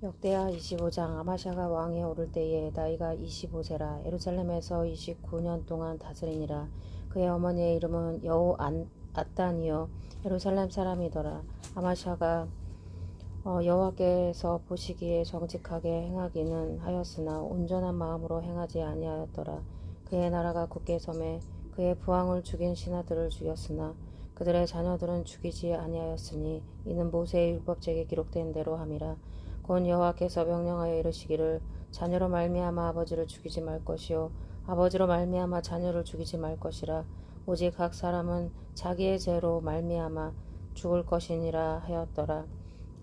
역대하 25장. 아마샤가 왕에 오를 때에 나이가 25세라 예루살렘에서 29년 동안 다스리니라. 그의 어머니의 이름은 여호앗단이요 예루살렘 사람이더라. 아마샤가 여호와께서 보시기에 정직하게 행하기는 하였으나 온전한 마음으로 행하지 아니하였더라. 그의 나라가 굳게 섬에 그의 부왕을 죽인 신하들을 죽였으나 그들의 자녀들은 죽이지 아니하였으니 이는 모세의 율법책에 기록된 대로 함이라. 곧 여호와께서 명령하여 이르시기를 자녀로 말미암아 아버지를 죽이지 말 것이요 아버지로 말미암아 자녀를 죽이지 말 것이라. 오직 각 사람은 자기의 죄로 말미암아 죽을 것이니라 하였더라.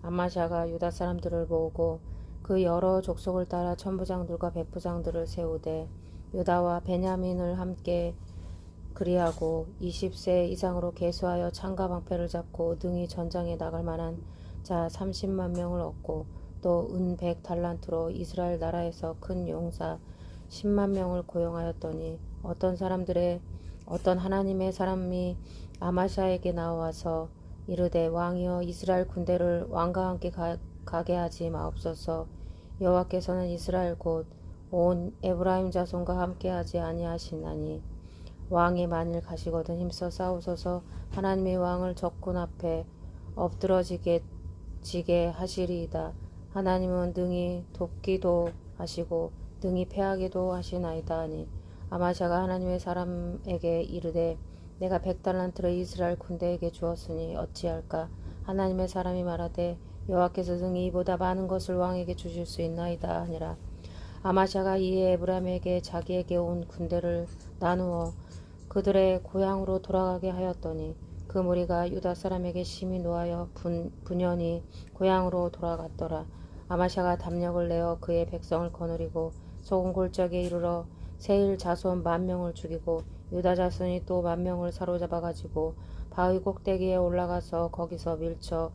아마샤가 유다 사람들을 모으고 그 여러 족속을 따라 천부장들과 백부장들을 세우되 유다와 베냐민을 함께 그리하고 20세 이상으로 계수하여 창과 방패를 잡고 능히 전장에 나갈 만한 자 30만 명을 얻고 또 은 100달란트로 이스라엘 나라에서 큰 용사 10만 명을 고용하였더니 어떤 하나님의 사람이 아마샤에게 나와서 이르되 왕이여 이스라엘 군대를 왕과 함께 가게 하지 마옵소서. 여호와께서는 이스라엘 곧 온 에브라임 자손과 함께 하지 아니하시나니 왕이 만일 가시거든 힘써 싸우소서. 하나님의 왕을 적군 앞에 엎드러지게 하시리이다. 하나님은 능히 돕기도 하시고 능히 패하기도 하시나이다 하니 아마샤가 하나님의 사람에게 이르되 내가 100달란트를 이스라엘 군대에게 주었으니 어찌할까. 하나님의 사람이 말하되 여호와께서 능히 이보다 많은 것을 왕에게 주실 수 있나이다 하니라. 아마샤가 이에 에브라임에게 자기에게 온 군대를 나누어 그들의 고향으로 돌아가게 하였더니 그 무리가 유다 사람에게 심히 노하여 분연히 고향으로 돌아갔더라. 아마샤가 담력을 내어 그의 백성을 거느리고 소금 골짜기에 이르러 세일 자손 10,000명을 죽이고 유다 자손이 또 10,000명을 사로잡아 가지고 바위 꼭대기에 올라가서 거기서 밀쳐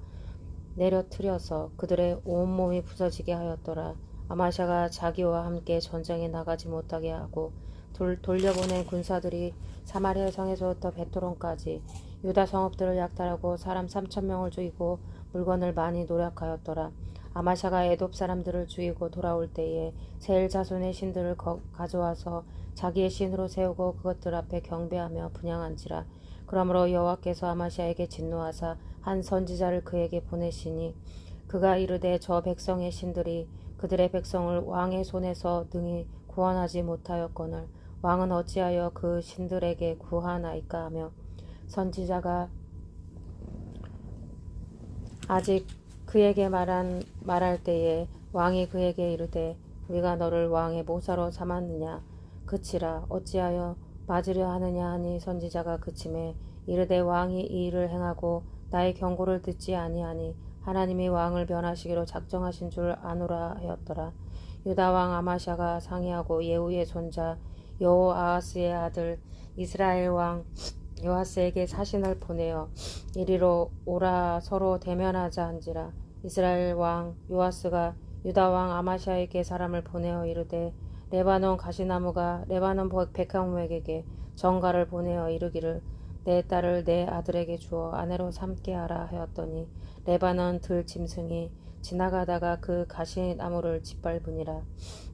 내려뜨려서 그들의 온몸이 부서지게 하였더라. 아마샤가 자기와 함께 전장에 나가지 못하게 하고 돌려보낸 군사들이 사마리아 성에서부터 베토론까지 유다 성읍들을 약탈하고 사람 3,000명을 죽이고 물건을 많이 노력하였더라. 아마샤가 에돔 사람들을 죽이고 돌아올 때에 세일 자손의 신들을 가져와서 자기의 신으로 세우고 그것들 앞에 경배하며 분향한지라. 그러므로 여호와께서 아마샤에게 진노하사 한 선지자를 그에게 보내시니 그가 이르되 저 백성의 신들이 그들의 백성을 왕의 손에서 능히 구원하지 못하였거늘 왕은 어찌하여 그 신들에게 구하나이까 하며 선지자가 아직 그에게 말할 때에 왕이 그에게 이르되 우리가 너를 왕의 모사로 삼았느냐 그치라 어찌하여 맞으려 하느냐 하니 선지자가 그침에 이르되 왕이 이 일을 행하고 나의 경고를 듣지 아니하니 하나님이 왕을 변하시기로 작정하신 줄 아노라 하였더라. 유다 왕 아마샤가 상의하고 예후의 손자 여호아하스의 아들 이스라엘 왕 요아스에게 사신을 보내어 이리로 오라 서로 대면하자 한지라. 이스라엘 왕 요아스가 유다 왕 아마샤에게 사람을 보내어 이르되 레바논 가시나무가 레바논 백합목에게 전가를 보내어 이르기를 내 딸을 내 아들에게 주어 아내로 삼게 하라 하였더니 레바논 들 짐승이 지나가다가 그 가시나무를 짓밟으니라.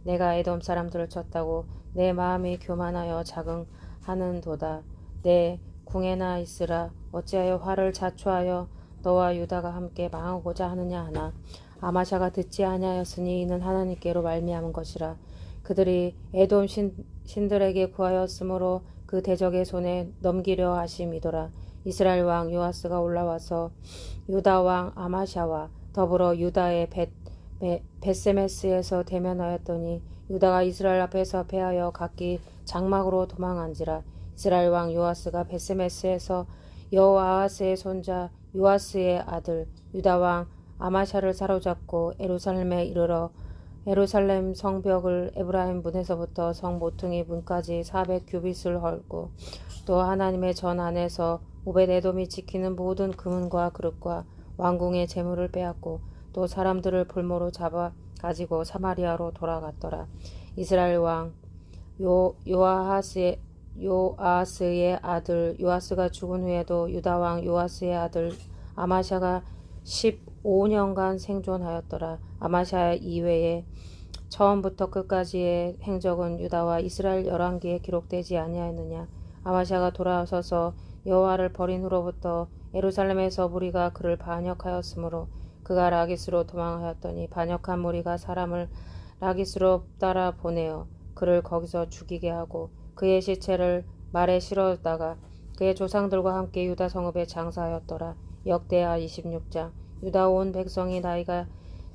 내가 에돔 사람들을 쳤다고 내 마음이 교만하여 자긍하는도다. 내 궁에나 있으라. 어찌하여 화를 자초하여 너와 유다가 함께 망하고자 하느냐 하나 아마샤가 듣지 아니하였으니 이는 하나님께로 말미암은 것이라. 그들이 에돔 신들에게 구하였으므로 그 대적의 손에 넘기려 하심이더라. 이스라엘 왕 요아스가 올라와서 유다 왕 아마샤와 더불어 유다의 벳세메스에서 대면하였더니 유다가 이스라엘 앞에서 패하여 각기 장막으로 도망한지라. 이스라엘 왕 요아스가 벳세메스에서 여호아하스의 손자 요아스의 아들 유다 왕 아마샤를 사로잡고 예루살렘에 이르러 예루살렘 성벽을 에브라임 문에서부터 성 모퉁이 문까지 400규빗을 헐고 또 하나님의 전 안에서 오벳에돔이 지키는 모든 금은과 그릇과 왕궁의 재물을 빼앗고 또 사람들을 볼모로 잡아 가지고 사마리아로 돌아갔더라. 이스라엘 왕 요아하스의 아들 요아스가 죽은 후에도 유다 왕 요아스의 아들 아마샤가 5년간 생존하였더라. 아마샤 이외에 처음부터 끝까지의 행적은 유다와 이스라엘 열왕기에 기록되지 아니하였느냐. 아마샤가 돌아서서 여호와를 버린 후로부터 예루살렘에서 무리가 그를 반역하였으므로 그가 라기스로 도망하였더니 반역한 무리가 사람을 라기스로 따라 보내어 그를 거기서 죽이게 하고 그의 시체를 말에 실어다가 그의 조상들과 함께 유다 성읍에 장사하였더라. 역대하 26장. 유다 온 백성이 나이가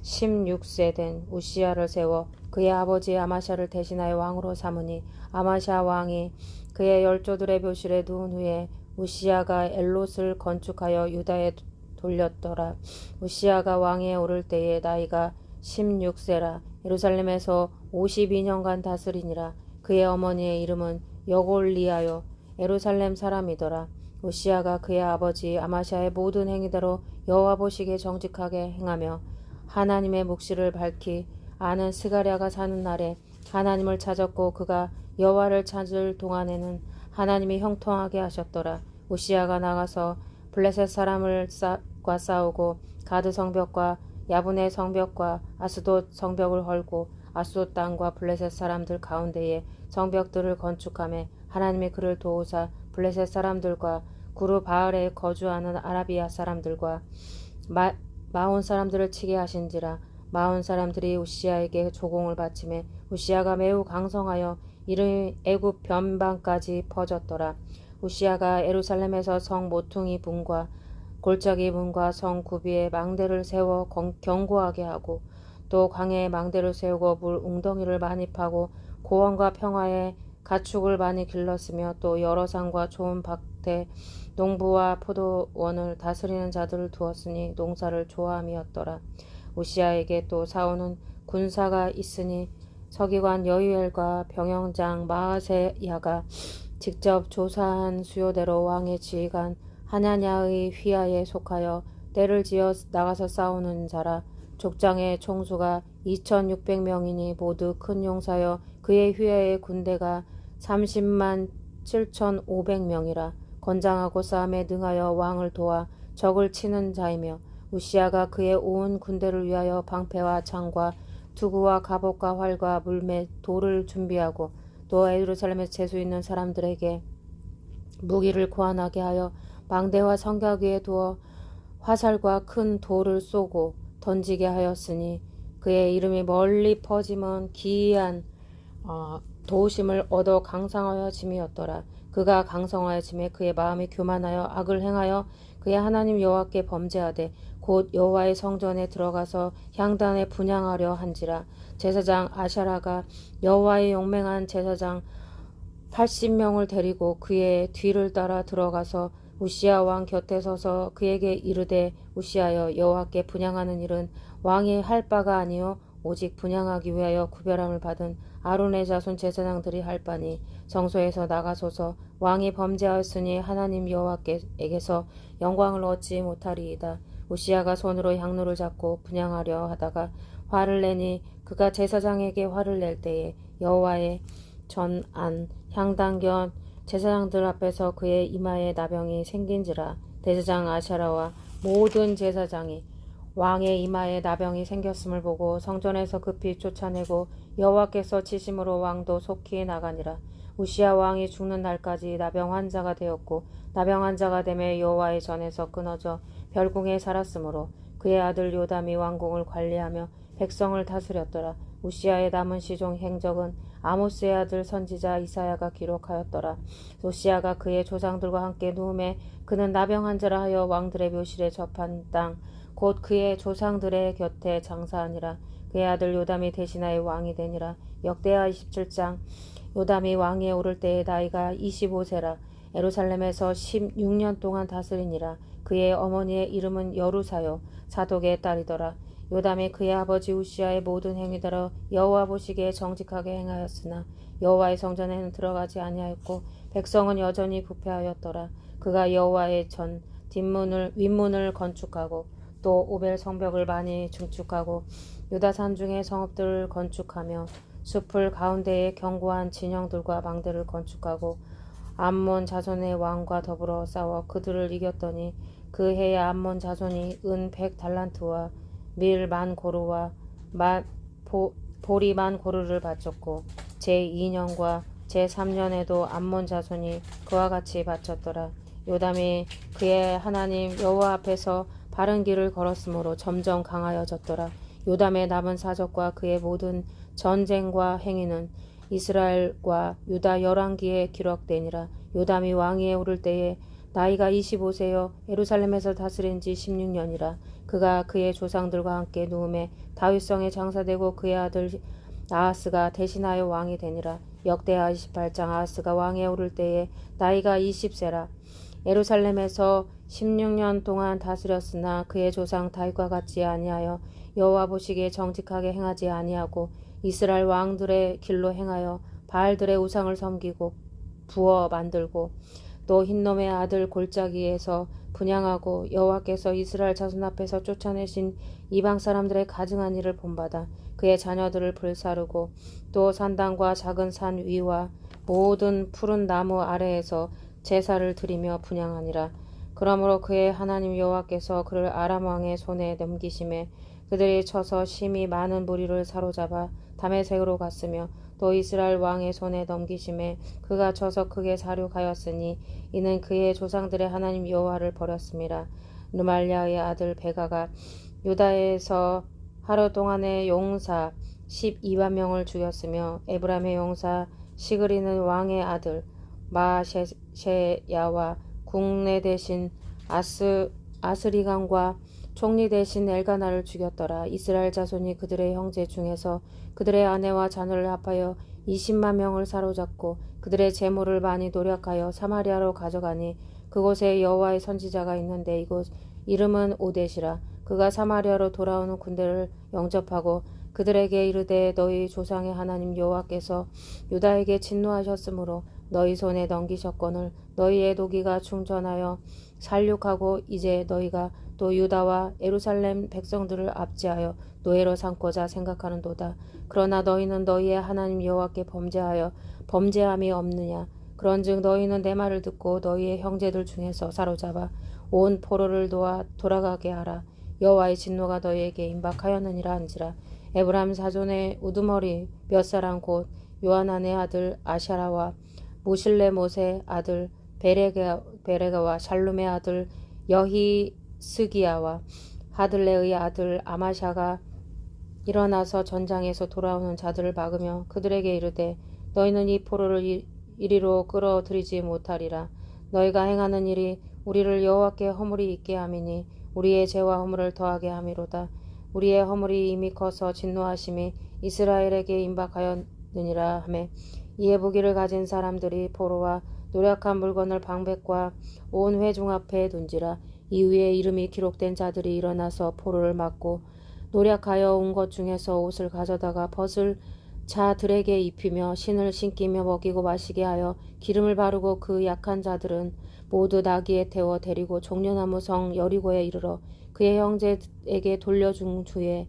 16세 된 우시야를 세워 그의 아버지 아마샤를 대신하여 왕으로 삼으니 아마샤 왕이 그의 열조들의 묘실에 누운 후에 우시야가 엘롯을 건축하여 유다에 돌렸더라. 우시야가 왕에 오를 때에 나이가 16세라. 예루살렘에서 52년간 다스리니라. 그의 어머니의 이름은 여골리하여 예루살렘 사람이더라. 우시야가 그의 아버지 아마샤의 모든 행위대로 여호와 보시기에 정직하게 행하며 하나님의 묵시를 밝히 아는 스가랴가 사는 날에 하나님을 찾았고 그가 여호와를 찾을 동안에는 하나님이 형통하게 하셨더라. 우시야가 나가서 블레셋 사람과 싸우고 가드 성벽과 야분의 성벽과 아스돗 성벽을 헐고 아스돗 땅과 블레셋 사람들 가운데에 성벽들을 건축하며 하나님이 그를 도우사 블레셋 사람들과 구르 바알에 거주하는 아라비아 사람들과 마온 사람들을 치게 하신지라. 마온 사람들이 우시야에게 조공을 바치매 우시야가 매우 강성하여 이름이 애굽 변방까지 퍼졌더라. 우시야가 예루살렘에서 성 모퉁이 문과 골짜기 문과 성 구비에 망대를 세워 견고하게 하고 또 강에 망대를 세우고 물 웅덩이를 많이 파고 고원과 평화에 가축을 많이 길렀으며 또 여러 산과 좋은 밭에 농부와 포도원을 다스리는 자들을 두었으니 농사를 좋아함이었더라. 우시야에게 또 사오는 군사가 있으니 서기관 여유엘과 병영장 마아세야가 직접 조사한 수요대로 왕의 지휘관 하냐냐의 휘하에 속하여 때를 지어 나가서 싸우는 자라. 족장의 총수가 2600명이니 모두 큰 용사여 그의 휘하의 군대가 30만 7500명이라. 건장하고 싸움에 능하여 왕을 도와 적을 치는 자이며 우시야가 그의 온 군대를 위하여 방패와 창과 투구와 갑옷과 활과 물매 돌을 준비하고 또 예루살렘에 재수 있는 사람들에게 무기를 고안하게 하여 망대와 성벽 위에 두어 화살과 큰 돌을 쏘고 던지게 하였으니 그의 이름이 멀리 퍼짐은 기이한 도우심을 얻어 강성하여 짐이었더라. 그가 강성하여 짐에 그의 마음이 교만하여 악을 행하여 그의 하나님 여호와께 범죄하되 곧 여호와의 성전에 들어가서 향단에 분향하려 한지라. 제사장 아샤라가 여호와의 용맹한 제사장 80명을 데리고 그의 뒤를 따라 들어가서 우시야 왕 곁에 서서 그에게 이르되 우시하여 여호와께 분향하는 일은 왕이 할 바가 아니요 오직 분향하기 위하여 구별함을 받은 아론의 자손 제사장들이 할 바니 성소에서 나가소서. 왕이 범죄하였으니 하나님 여호와께서 영광을 얻지 못하리이다. 우시야가 손으로 향로를 잡고 분향하려 하다가 화를 내니 그가 제사장에게 화를 낼 때에 여호와의 전안 향단견 제사장들 앞에서 그의 이마에 나병이 생긴지라. 대제사장 아샤라와 모든 제사장이 왕의 이마에 나병이 생겼음을 보고 성전에서 급히 쫓아내고 여호와께서 치심으로 왕도 속히 나가니라. 우시야 왕이 죽는 날까지 나병 환자가 되었고 나병 환자가 되매 여호와의 전에서 끊어져 별궁에 살았으므로 그의 아들 요담이 왕궁을 관리하며 백성을 다스렸더라. 우시야의 남은 시종 행적은 아모스의 아들 선지자 이사야가 기록하였더라. 우시야가 그의 조상들과 함께 누움에 그는 나병 환자라 하여 왕들의 묘실에 접한 땅 곧 그의 조상들의 곁에 장사하니라. 그의 아들 요담이 대신하여 왕이 되니라. 역대하 27장. 요담이 왕위에 오를 때의 나이가 25세라. 예루살렘에서 16년 동안 다스리니라. 그의 어머니의 이름은 여루사요 사독의 딸이더라. 요담이 그의 아버지 우시야의 모든 행위대로 여호와 보시기에 정직하게 행하였으나 여호와의 성전에는 들어가지 아니하였고 백성은 여전히 부패하였더라. 그가 여호와의 전 윗문을 건축하고 또 오벨 성벽을 많이 증축하고 유다 산중의 성읍들을 건축하며 숲을 가운데에 견고한 진영들과 망대를 건축하고 암몬 자손의 왕과 더불어 싸워 그들을 이겼더니 그 해에 암몬 자손이 은 100달란트와 밀 10,000고루와 보리 10,000고루를 바쳤고 제2년과 제3년에도 암몬 자손이 그와 같이 바쳤더라. 요담이 그의 하나님 여호와 앞에서 바른 길을 걸었으므로 점점 강하여졌더라. 요담의 남은 사적과 그의 모든 전쟁과 행위는 이스라엘과 유다 열왕기에 기록되니라. 요담이 왕위에 오를 때에 나이가 25세여 예루살렘에서 다스린 지 16년이라. 그가 그의 조상들과 함께 누움에 다윗성에 장사되고 그의 아들 아하스가 대신하여 왕이 되니라. 역대하 28장. 아하스가 왕에 오를 때에 나이가 20세라. 예루살렘에서 16년 동안 다스렸으나 그의 조상 다윗과 같이 아니하여 여호와 보시기에 정직하게 행하지 아니하고 이스라엘 왕들의 길로 행하여 바알들의 우상을 섬기고 부어 만들고 또 흰놈의 아들 골짜기에서 분향하고 여호와께서 이스라엘 자손 앞에서 쫓아내신 이방 사람들의 가증한 일을 본받아 그의 자녀들을 불사르고 또 산당과 작은 산 위와 모든 푸른 나무 아래에서 제사를 드리며 분향하니라. 그러므로 그의 하나님 여호와께서 그를 아람 왕의 손에 넘기심에 그들이 쳐서 심히 많은 무리를 사로잡아 다메섹으로 갔으며 또 이스라엘 왕의 손에 넘기심에 그가 쳐서 크게 사륙하였으니 이는 그의 조상들의 하나님 여호와를 버렸음이라. 르말랴의 아들 베가가 유다에서 하루 동안에 용사 12만 명을 죽였으며 에브라임의 용사 시그리는 왕의 아들 마셰야와 국내 대신 아스리강과 총리 대신 엘가나를 죽였더라. 이스라엘 자손이 그들의 형제 중에서 그들의 아내와 자녀를 합하여 20만 명을 사로잡고 그들의 재물을 많이 노력하여 사마리아로 가져가니 그곳에 여호와의 선지자가 있는데 이곳 이름은 오뎃이라. 그가 사마리아로 돌아오는 군대를 영접하고 그들에게 이르되 너희 조상의 하나님 여호와께서 유다에게 진노하셨으므로 너희 손에 넘기셨거늘 너희의 도기가 충전하여 살육하고 이제 너희가 또 유다와 예루살렘 백성들을 압제하여 노예로 삼고자 생각하는도다. 그러나 너희는 너희의 하나님 여호와께 범죄하여 범죄함이 없느냐. 그런즉 너희는 내 말을 듣고 너희의 형제들 중에서 사로잡아 온 포로를 놓아 돌아가게 하라. 여호와의 진노가 너희에게 임박하였느니라 한지라. 에브라임 사존의 우두머리 몇 사람 곧 요하난의 아들 아샤라와 무실레못의 아들 베레가와 샬룸의 아들 여히스기야와 하들레의 아들 아마샤가 일어나서 전장에서 돌아오는 자들을 막으며 그들에게 이르되 너희는 이 포로를 이리로 끌어들이지 못하리라. 너희가 행하는 일이 우리를 여호와께 허물이 있게 함이니 우리의 죄와 허물을 더하게 함이로다. 우리의 허물이 이미 커서 진노하심이 이스라엘에게 임박하였느니라 하매 이에 무기를 가진 사람들이 포로와 노력한 물건을 방백과 온 회중 앞에 둔지라. 이후에 이름이 기록된 자들이 일어나서 포로를 막고 노력하여 온 것 중에서 옷을 가져다가 벗을 자들에게 입히며 신을 신기며 먹이고 마시게 하여 기름을 바르고 그 약한 자들은 모두 나귀에 태워 데리고 종려나무 성 여리고에 이르러 그의 형제에게 돌려준 후에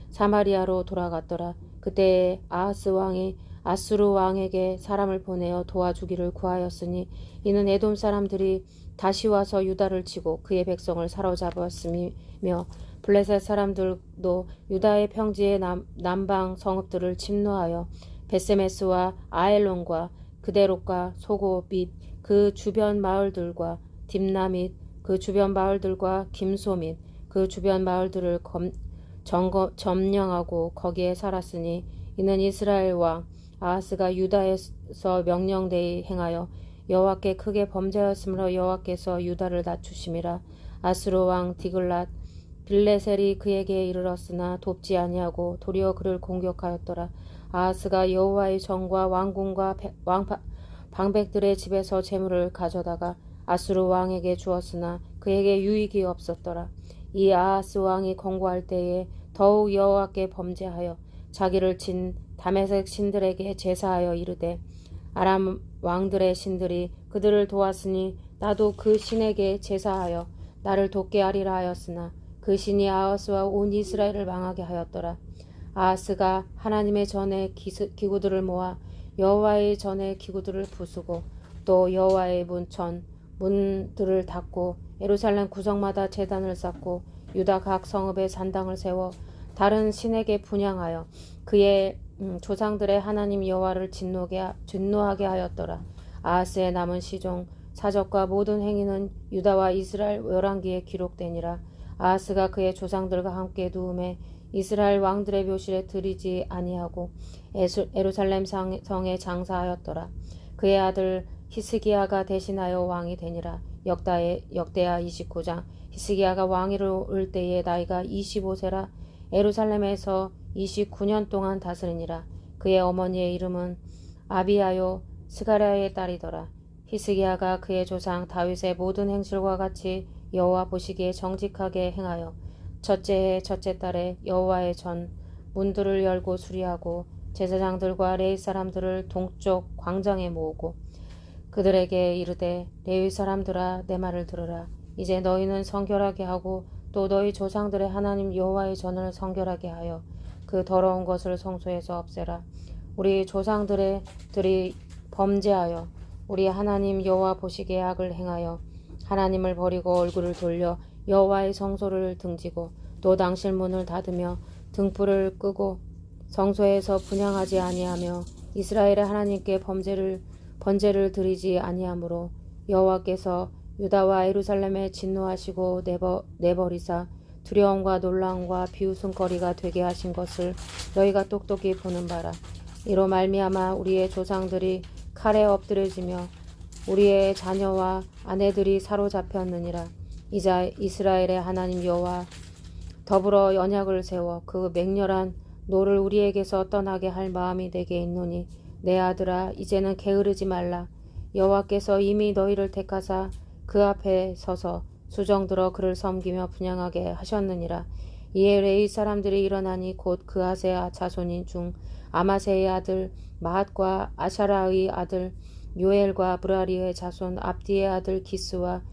사마리아로 돌아갔더라. 그때 아하스 왕이 아수르 왕에게 사람을 보내어 도와주기를 구하였으니 이는 에돔 사람들이 다시 와서 유다를 치고 그의 백성을 사로잡았으며 블레셋 사람들도 유다의 평지의 남방 성읍들을 침노하여 베세메스와 아엘론과 그데롯과 소고 및 그 주변 마을들과 딥나 및 그 주변 마을들과 김소 및 그 주변 마을들을 점령하고 거기에 살았으니 이는 이스라엘 왕 아하스가 유다에서 명령대에 행하여 여호와께 크게 범죄하였으므로 여호와께서 유다를 낮추심이라. 아수르 왕 디글랏 빌레셀이 그에게 이르렀으나 돕지 아니하고 도리어 그를 공격하였더라. 아하스가 여호와의 전과 왕궁과 방백들의 집에서 재물을 가져다가 아수르 왕에게 주었으나 그에게 유익이 없었더라. 이 아하스 왕이 권고할 때에 더욱 여호와께 범죄하여 자기를 친 다메섹 신들에게 제사하여 이르되 아람 왕들의 신들이 그들을 도왔으니 나도 그 신에게 제사하여 나를 돕게 하리라 하였으나 그 신이 아하스와 온 이스라엘을 망하게 하였더라. 아하스가 하나님의 전에 기구들을 모아 여호와의 전에 기구들을 부수고 또 여호와의 문들을 닫고 예루살렘 구석마다 제단을 쌓고 유다 각 성읍에 산당을 세워 다른 신에게 분향하여 그의 조상들의 하나님 여호와를 진노하게 하였더라. 아하스의 남은 시종 사적과 모든 행위는 유다와 이스라엘 열왕기에 기록되니라. 아하스가 그의 조상들과 함께 누움에 이스라엘 왕들의 묘실에 들이지 아니하고 예루살렘 성에 장사하였더라. 그의 아들 히스기야가 대신하여 왕이 되니라. 역대하 29장. 히스기야가 왕위를 올 때에 나이가 25세라. 예루살렘에서 29년 동안 다스리니라. 그의 어머니의 이름은 아비아요 스가랴의 딸이더라. 히스기야가 그의 조상 다윗의 모든 행실과 같이 여호와 보시기에 정직하게 행하여 첫째 해 첫째 달에 여호와의 전 문들을 열고 수리하고 제사장들과 레위 사람들을 동쪽 광장에 모으고 그들에게 이르되 레위 사람들아 내 말을 들으라. 이제 너희는 성결하게 하고 또 너희 조상들의 하나님 여호와의 전을 성결하게 하여 그 더러운 것을 성소에서 없애라. 우리 조상들이 범죄하여 우리 하나님 여호와 보시기에 악을 행하여 하나님을 버리고 얼굴을 돌려 여호와의 성소를 등지고 또 당실 문을 닫으며 등불을 끄고 성소에서 분향하지 아니하며 이스라엘의 하나님께 번제를 드리지 아니하므로 여호와께서 유다와 예루살렘에 진노하시고 내버리사 두려움과 놀라움과 비웃음거리가 되게 하신 것을 너희가 똑똑히 보는 바라. 이로 말미암아 우리의 조상들이 칼에 엎드려지며 우리의 자녀와 아내들이 사로잡혔느니라. 이자 이스라엘의 하나님 여호와 더불어 언약을 세워 그 맹렬한 노를 우리에게서 떠나게 할 마음이 내게 있노니 내 아들아 이제는 게으르지 말라. 여호와께서 이미 너희를 택하사 그 앞에 서서 수정들어 그를 섬기며 분향하게 하셨느니라. 이에 레위 사람들이 일어나니 곧 그아세 자손인 중 아마세의 아들 마핫과 아샤라의 아들 요엘과 브라리의 자손 압디의 아들 기스와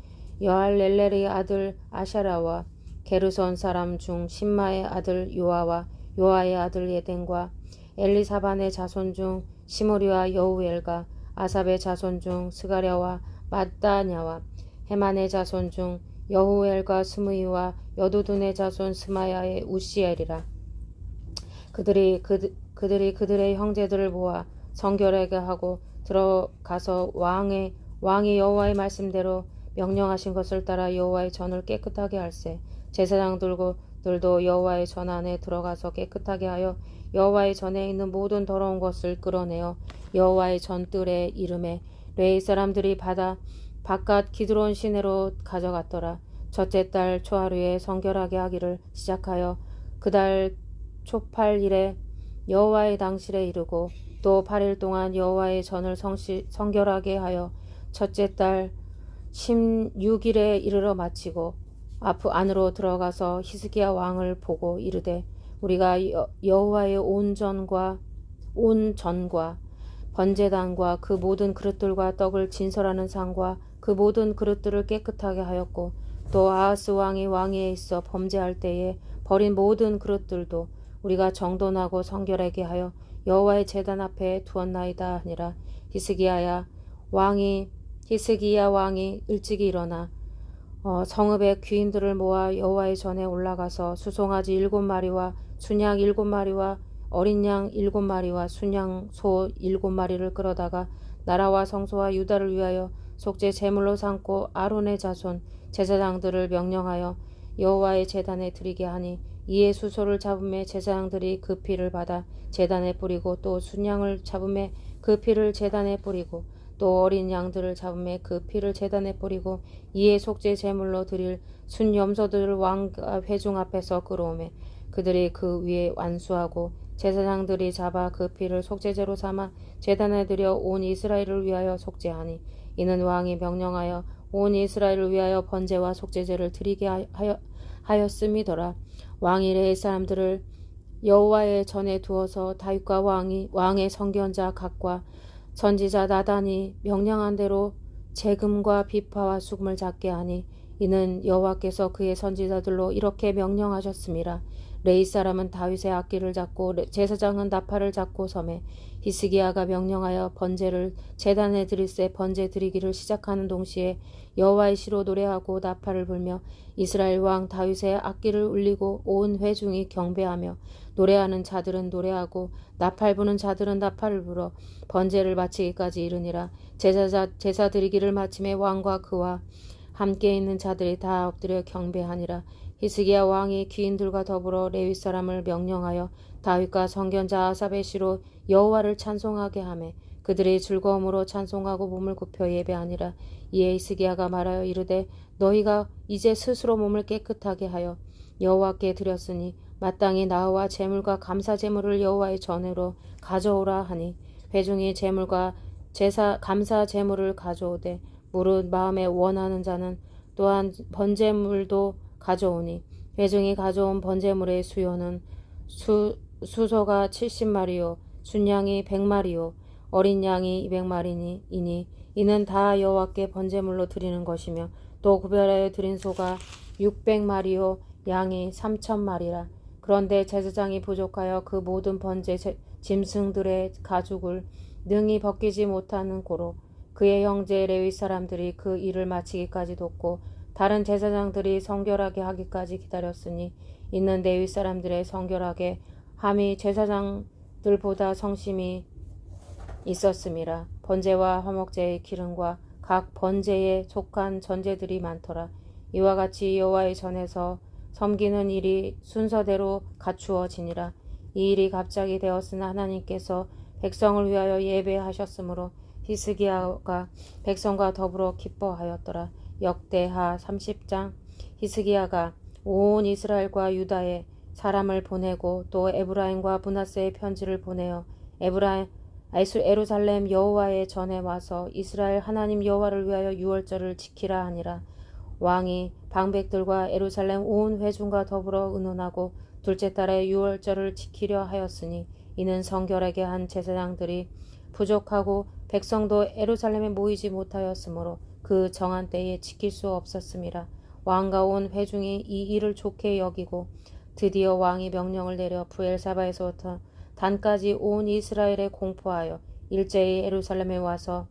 여할렐렐의 아들 아샤라와 게르손 사람 중 심마의 아들 요아와 요아의 아들 예덴과 엘리사반의 자손 중 시므리와 여우엘과 아삽의 자손 중 스가랴와 마따냐와 헤만의 자손 중 여후엘과 스므이와 여두둔의 자손 스마야의 우시엘이라. 그들이 그들의 형제들을 모아 성결하게 하고 들어가서 왕이 여호와의 말씀대로 명령하신 것을 따라 여호와의 전을 깨끗하게 할세. 제사장들도 여호와의 전 안에 들어가서 깨끗하게 하여 여호와의 전에 있는 모든 더러운 것을 끌어내어 여호와의 전 뜰에 이름에 레위 사람들이 바깥 기드론 시내로 가져갔더라. 첫째 달 초하루에 성결하게 하기를 시작하여 그달 초8일에 여호와의 당실에 이르고 또 8일 동안 여호와의 전을 성결하게 하여 첫째 달 16일에 이르러 마치고 안으로 들어가서 히스기야 왕을 보고 이르되 우리가 여호와의 온 전과 번제단과 그 모든 그릇들과 떡을 진설하는 상과 그 모든 그릇들을 깨끗하게 하였고 또 아하스 왕이 왕위에 있어 범죄할 때에 버린 모든 그릇들도 우리가 정돈하고 성결하게 하여 여호와의 제단 앞에 두었나이다 하니라. 히스기야 왕이 일찍이 일어나 성읍의 귀인들을 모아 여호와의 전에 올라가서 수송아지 7마리와 순양 7마리와 어린 양 7마리와 순양 소 7마리를 끌어다가 나라와 성소와 유다를 위하여 속죄 제물로 삼고 아론의 자손 제사장들을 명령하여 여호와의 제단에 드리게 하니 이에 수소를 잡음에 제사장들이 그 피를 받아 제단에 뿌리고 또 순양을 잡음에 그 피를 제단에 뿌리고 또 어린 양들을 잡음에 그 피를 제단에 뿌리고 이에 속죄 제물로 드릴 순염소들을 왕과 회중 앞에서 끌어오매 그들이 그 위에 완수하고 제사장들이 잡아 그 피를 속죄제로 삼아 제단에 들여 온 이스라엘을 위하여 속죄하니 이는 왕이 명령하여 온 이스라엘을 위하여 번제와 속죄제를 드리게 하였음이더라. 왕이 레위 사람들을 여호와의 전에 두어서 다윗과 왕의 선견자 각과 선지자 나단이 명령한 대로 재금과 비파와 수금을 잡게 하니 이는 여호와께서 그의 선지자들로 이렇게 명령하셨음이라. 레위 사람은 다윗의 악기를 잡고 제사장은 나팔을 잡고 섬에 히스기야가 명령하여 번제를 제단에 드릴새 번제 드리기를 시작하는 동시에 여호와의 시로 노래하고 나팔을 불며 이스라엘 왕 다윗의 악기를 울리고 온 회중이 경배하며 노래하는 자들은 노래하고 나팔 부는 자들은 나팔을 불어 번제를 마치기까지 이르니라. 제사 드리기를 마침에 왕과 그와 함께 있는 자들이 다 엎드려 경배하니라. 히스기야 왕이 귀인들과 더불어 레위 사람을 명령하여 다윗과 선견자 아삽의 시로 여호와를 찬송하게 하매 그들이 즐거움으로 찬송하고 몸을 굽혀 예배하니라. 이에 히스기야가 말하여 이르되 너희가 이제 스스로 몸을 깨끗하게 하여 여호와께 드렸으니 마땅히 나와 제물과 감사 제물을 여호와의 전으로 가져오라 하니 회중이 제물과 감사 제물을 가져오되 무릇 마음에 원하는 자는 또한 번제물도 가져오니 회중이 가져온 번제물의 수요는 수소가 70마리요 순양이 100마리요 어린 양이 200마리니 이는 다 여호와께 번제물로 드리는 것이며 또 구별하여 드린 소가 600마리요 양이 3,000마리라. 그런데 제사장이 부족하여 그 모든 번제 짐승들의 가죽을 능히 벗기지 못하는 고로 그의 형제 레위 사람들이 그 일을 마치기까지 돕고 다른 제사장들이 성결하게 하기까지 기다렸으니 이는 레위 사람들의 성결하게 함이 제사장들보다 성심이 있었음이라. 번제와 화목제의 기름과 각 번제에 속한 전제들이 많더라. 이와 같이 여호와의 전에서 섬기는 일이 순서대로 갖추어지니라. 이 일이 갑자기 되었으나 하나님께서 백성을 위하여 예배하셨으므로 히스기야가 백성과 더불어 기뻐하였더라. 역대하 30장. 히스기야가 온 이스라엘과 유다에 사람을 보내고 또 에브라임과 므낫세의 편지를 보내어 에루살렘 여호와의 전에 와서 이스라엘 하나님 여호와를 위하여 유월절을 지키라 하니라. 왕이 방백들과 에루살렘 온 회중과 더불어 의논하고 둘째 달에 유월절을 지키려 하였으니 이는 성결하게 한 제사장들이 부족하고 백성도 에루살렘에 모이지 못하였으므로 그 정한 때에 지킬 수 없었음이라. 왕과 온 회중이 이 일을 좋게 여기고 드디어 왕이 명령을 내려 브엘사바에서부터 단까지 온 이스라엘에 공포하여 일제히 에루살렘에 와서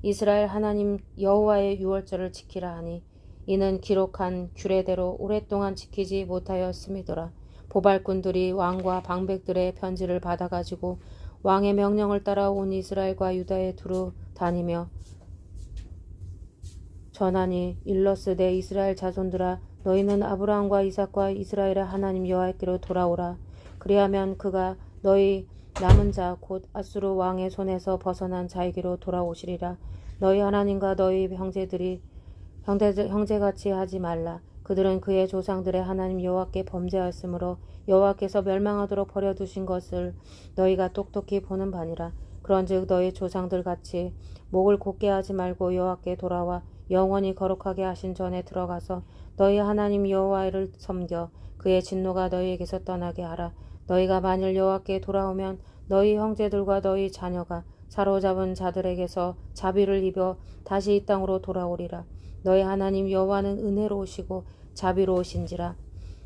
이스라엘 하나님 여호와의 유월절을 지키라 하니 이는 기록한 규례대로 오랫동안 지키지 못하였음이더라. 보발꾼들이 왕과 방백들의 편지를 받아가지고 왕의 명령을 따라 온 이스라엘과 유다에 두루 다니며 전하니 일러스되 이스라엘 자손들아 너희는 아브라함과 이삭과 이스라엘의 하나님 여호와께로 돌아오라. 그리하면 그가 너희 남은 자 곧 아수르 왕의 손에서 벗어난 자에게로 돌아오시리라. 너희 하나님과 너희 형제같이 하지 말라. 그들은 그의 조상들의 하나님 여호와께 범죄하였으므로 여호와께서 멸망하도록 버려두신 것을 너희가 똑똑히 보는 바니라. 그런즉 너희 조상들같이 목을 곧게 하지 말고 여호와께 돌아와 영원히 거룩하게 하신 전에 들어가서 너희 하나님 여호와를 섬겨 그의 진노가 너희에게서 떠나게 하라. 너희가 만일 여호와께 돌아오면 너희 형제들과 너희 자녀가 사로잡은 자들에게서 자비를 입어 다시 이 땅으로 돌아오리라. 너희 하나님 여호와는 은혜로우시고 자비로우신지라.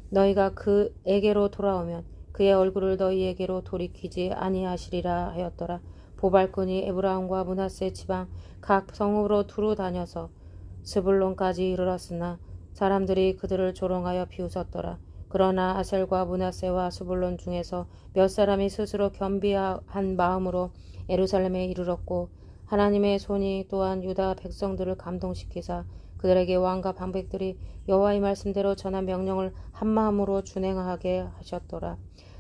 너희가 그에게로 돌아오면 그의 얼굴을 너희에게로 돌이키지 아니하시리라 하였더라. 보발꾼이 에브라임과 므낫세 지방 각 성읍으로 두루 다녀서 스불론까지 이르렀으나 사람들이 그들을 조롱하여 비웃었더라. 그러나 아셀과 므낫세와 스불론 중에서 몇 사람이 스스로 겸비한 마음으로 예루살렘에 이르렀고 하나님의 손이 또한 유다 백성들을 감동시키사 그들에게 왕과 방백들이 여호와의 말씀대로 전한 명령을 한마음으로 준행하게 하셨더라.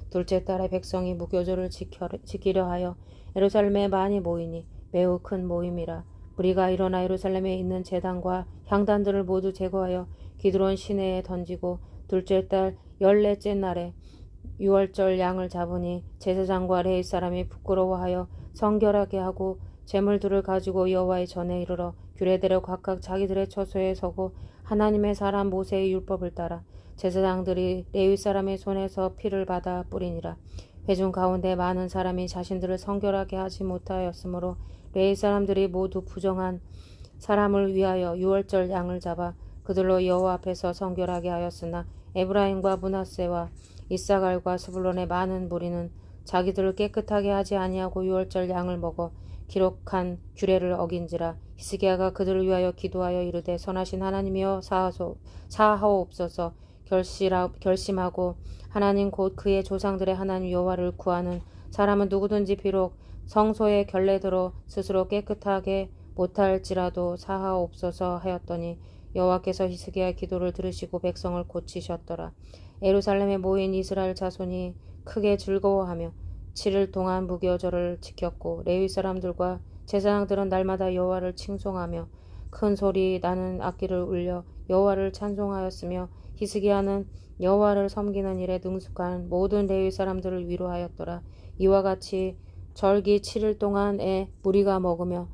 둘째 달에 백성이 무교절을 지키려 하여 예루살렘에 많이 모이니 매우 큰 모임이라. 우리가 일어나 예루살렘에 있는 제단과 향단들을 모두 제거하여 기드론 시내에 던지고 둘째 달 14째 날에 유월절 양을 잡으니 제사장과 레위 사람이 부끄러워하여 성결하게 하고 제물들을 가지고 여호와의 전에 이르러 규례대로 각각 자기들의 처소에 서고 하나님의 사람 모세의 율법을 따라 제사장들이 레위 사람의 손에서 피를 받아 뿌리니라. 회중 가운데 많은 사람이 자신들을 성결하게 하지 못하였으므로 레위 사람들이 모두 부정한 사람을 위하여 유월절 양을 잡아 그들로 여호와 앞에서 성결하게 하였으나 에브라임과 므낫세와 이사갈과 스불론의 많은 무리는 자기들을 깨끗하게 하지 아니하고 유월절 양을 먹어 기록한 규례를 어긴지라. 히스기야가 그들을 위하여 기도하여 이르되 선하신 하나님이여 사하옵소서. 결심하고 하나님 곧 그의 조상들의 하나님 여호와를 구하는 사람은 누구든지 비록 성소의 결례대로 스스로 깨끗하게 못할지라도 사하옵소서 하였더니 여호와께서 히스기야의 기도를 들으시고 백성을 고치셨더라. 예루살렘에 모인 이스라엘 자손이 크게 즐거워하며 7일 동안 무교절을 지켰고 레위 사람들과 제사장들은 날마다 여호와를 칭송하며 큰 소리 나는 악기를 울려 여호와를 찬송하였으며 히스기야는 여호와를 섬기는 일에 능숙한 모든 레위 사람들을 위로하였더라. 이와 같이 절기 7일 동안에 무리가 먹으며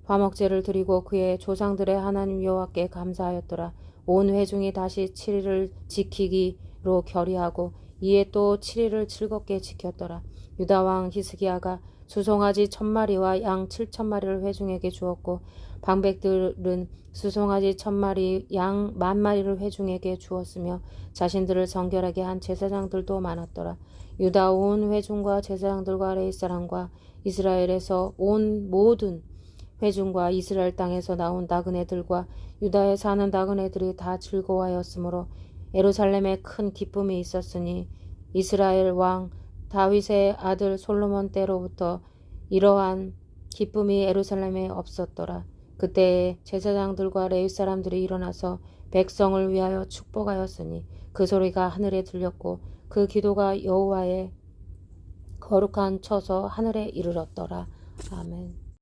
화목제를 드리고 그의 조상들의 하나님 여호와께 감사하였더라. 온 회중이 다시 7일을 지키기로 결의하고 이에 또 7일을 즐겁게 지켰더라. 유다 왕 히스기야가 수송아지 1000마리와 양 7000마리를 회중에게 주었고 방백들은 수송아지 1000마리 양 10,000마리를 회중에게 주었으며 자신들을 성결하게 한 제사장들도 많았더라. 유다 온 회중과 제사장들과 레위 사람과 이스라엘에서 온 모든 회중과 이스라엘 땅에서 나온 나그네들과 유다에 사는 나그네들이 다 즐거워하였으므로 예루살렘에 큰 기쁨이 있었으니 이스라엘 왕 다윗의 아들 솔로몬 때로부터 이러한 기쁨이 예루살렘에 없었더라. 그때에 제사장들과 레위 사람들이 일어나서 백성을 위하여 축복하였으니 그 소리가 하늘에 들렸고 그 기도가 여호와의 거룩한 처소 하늘에 이르렀더라. 아멘.